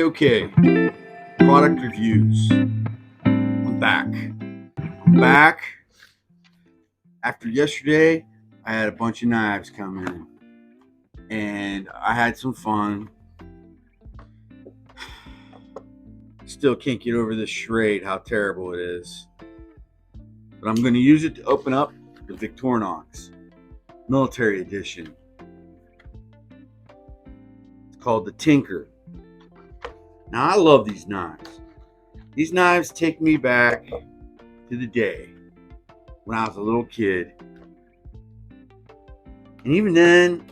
Okay. Product reviews. I'm back. After yesterday, I had a bunch of knives come in. And I had some fun. Still can't get over this charade, how terrible it is. But I'm going to use it to open up the Victorinox Military Edition. It's called the Tinker. Now, I love these knives. These knives take me back to the day when I was a little kid. And even then,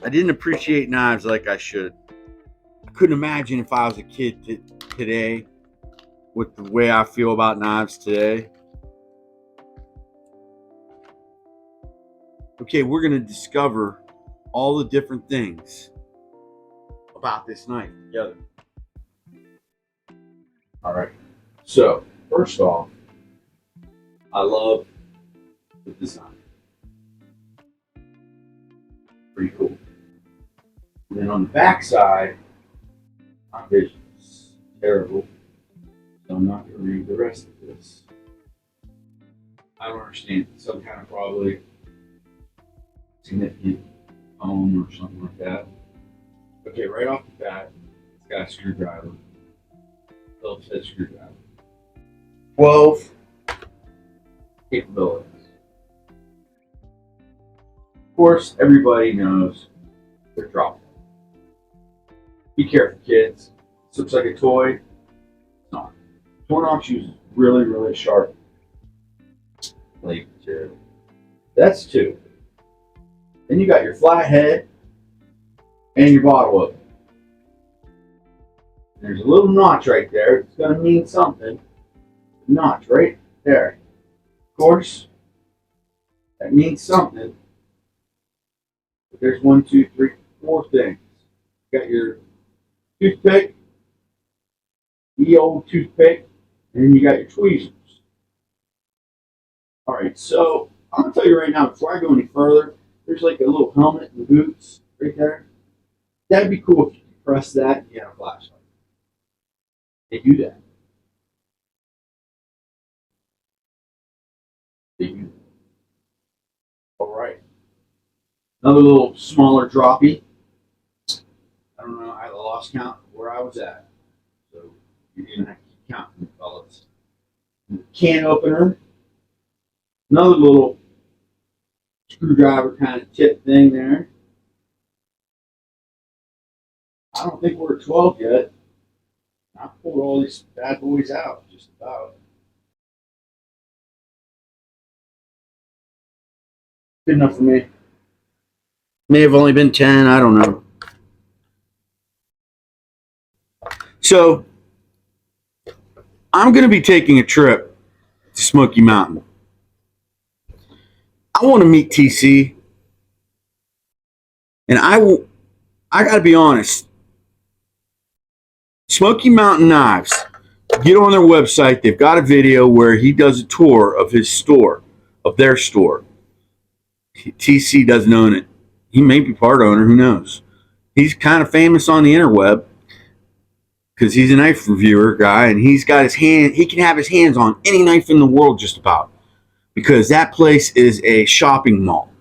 I didn't appreciate knives like I should. I couldn't imagine if I was a kid today with the way I feel about knives today. Okay, we're going to discover all the different things about this knife together. All right. So, first off, I love the design. Pretty cool. And then on the back side, my vision's terrible, so I'm not going to read the rest of this. I don't understand. Some kind of probably significant poem or something like that. Okay, right off the bat, it's got a screwdriver. Phillips head screwdriver. 12 capabilities. Of course, everybody knows they're dropping. Be careful, kids. This looks like a toy. It's not. Victorinox uses really, really sharp blade material. That's 2. Then you got your flat head and your bottle opener. There's a little notch right there. It's going to mean something. Notch right there. Of course, that means something. But there's 1, 2, 3, 4 things. You got your toothpick, the old toothpick, and then you got your tweezers. All right, so I'm going to tell you right now, before I go any further, there's like a little helmet and boots right there. That'd be cool if you could press that and you had a flashlight. They do that. All right. Another little smaller droppy. I don't know. I lost count where I was at. So you're going to have to keep counting, fellas. Can opener. Another little screwdriver kind of tip thing there. I don't think we're at 12 yet. I pulled all these bad boys out, just about. Good enough for me. May have only been 10, I don't know. So, I'm going to be taking a trip to Smoky Mountain. I want to meet TC. And I got to be honest. Smoky Mountain Knives, get on their website. They've got a video where he does a tour of his store, of their store. TC doesn't own it. He may be part owner, who knows. He's kind of famous on the interweb because he's a knife reviewer guy, and he can have his hands on any knife in the world just about, because that place is a shopping mall.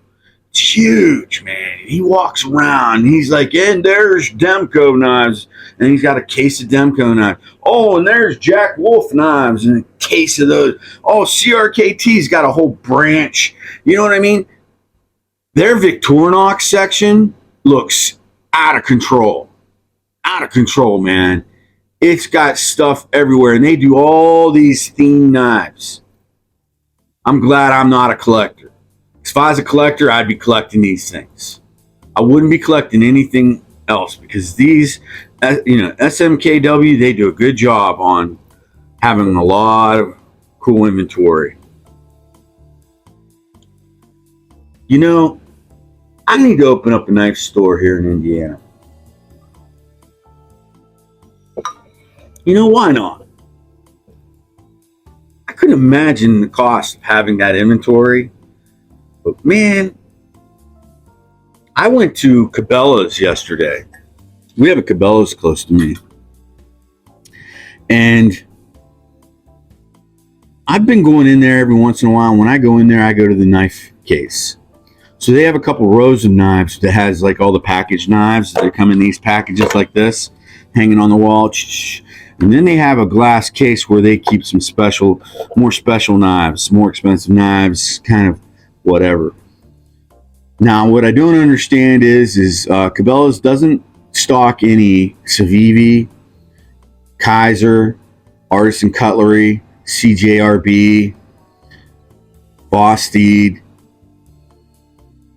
It's huge, man. He walks around and he's like, and there's Demko knives, and he's got a case of Demko knives. Oh, and there's Jack Wolf knives and a case of those. Oh, CRKT's got a whole branch. You know what I mean? Their Victorinox section looks out of control. Out of control, man. It's got stuff everywhere, and they do all these themed knives. I'm glad I'm not a collector. If I was a collector, I'd be collecting these things. I wouldn't be collecting anything else, because these, SMKW, they do a good job on having a lot of cool inventory. You know, I need to open up a knife store here in Indiana. You know, why not? I couldn't imagine the cost of having that inventory. But man, I went to Cabela's yesterday. We have a Cabela's close to me. And I've been going in there every once in a while. When I go in there, I go to the knife case. So they have a couple rows of knives that has like all the packaged knives that come in these packages like this, hanging on the wall. And then they have a glass case where they keep some more special knives, more expensive knives, kind of whatever. Now, what I don't understand is Cabela's doesn't stock any Civivi, Kaiser, Artisan Cutlery, CJRB, Bostede.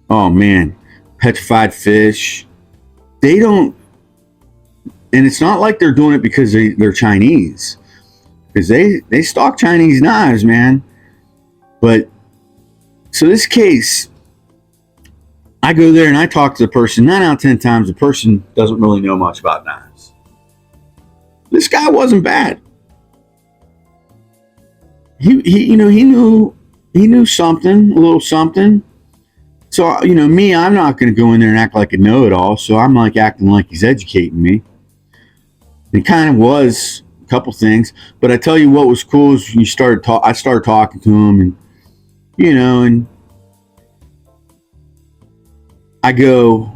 Oh man, Petrified Fish. They don't, and it's not like they're doing it because they're Chinese, because they stock Chinese knives, man. But so this case, I go there and I talk to the person. 9 out of 10 times, the person doesn't really know much about knives. This guy wasn't bad. He knew something, a little something. So, me, I'm not going to go in there and act like a know-it-all. So I'm like acting like he's educating me. It kind of was a couple things. But I tell you what was cool is I started talking to him, and, and I go,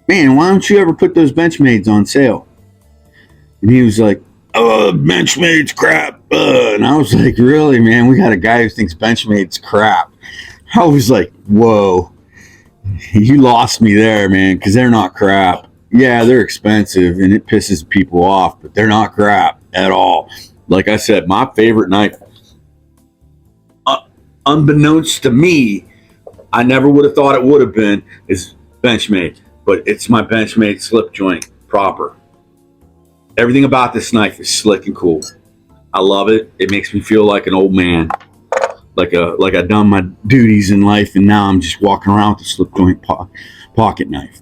man, why don't you ever put those Benchmades on sale? And he was like, oh, Benchmade's crap. And I was like, really, man? We got a guy who thinks Benchmade's crap. I was like, whoa, you lost me there, man, because they're not crap. Yeah, they're expensive and it pisses people off, but they're not crap at all. Like I said, my favorite knife, unbeknownst to me, I never would have thought it would have been, is Benchmade, but it's my Benchmade slip joint proper. Everything about this knife is slick and cool. I love it. It makes me feel like an old man. Like I've done my duties in life, and now I'm just walking around with a slip joint pocket knife.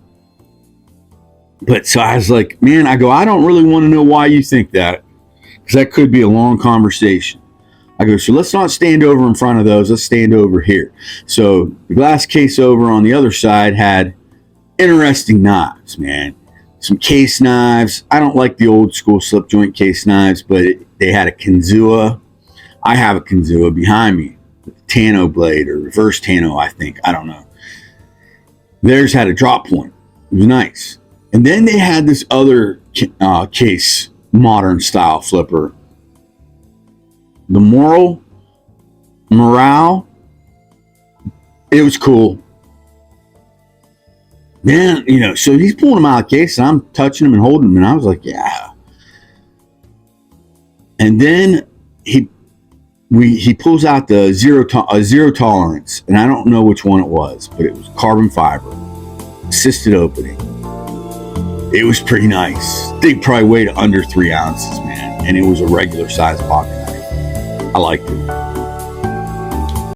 But so I was like, man, I don't really want to know why you think that, because that could be a long conversation. I go, so let's not stand over in front of those. Let's stand over here. So the glass case over on the other side had interesting knives, man. Some case knives. I don't like the old school slip joint case knives, but they had a Kinzua. I have a Kinzua behind me. Tano blade or reverse Tano, I think. I don't know. Theirs had a drop point. It was nice. And then they had this other case, modern style flipper. The Morale. It was cool. Man, so he's pulling them out of the case, and I'm touching them and holding them, and I was like, yeah. And then he pulls out the zero tolerance, and I don't know which one it was, but it was carbon fiber, assisted opening. It was pretty nice. They probably weighed under 3 ounces, man, and it was a regular size pocket knife. I liked it.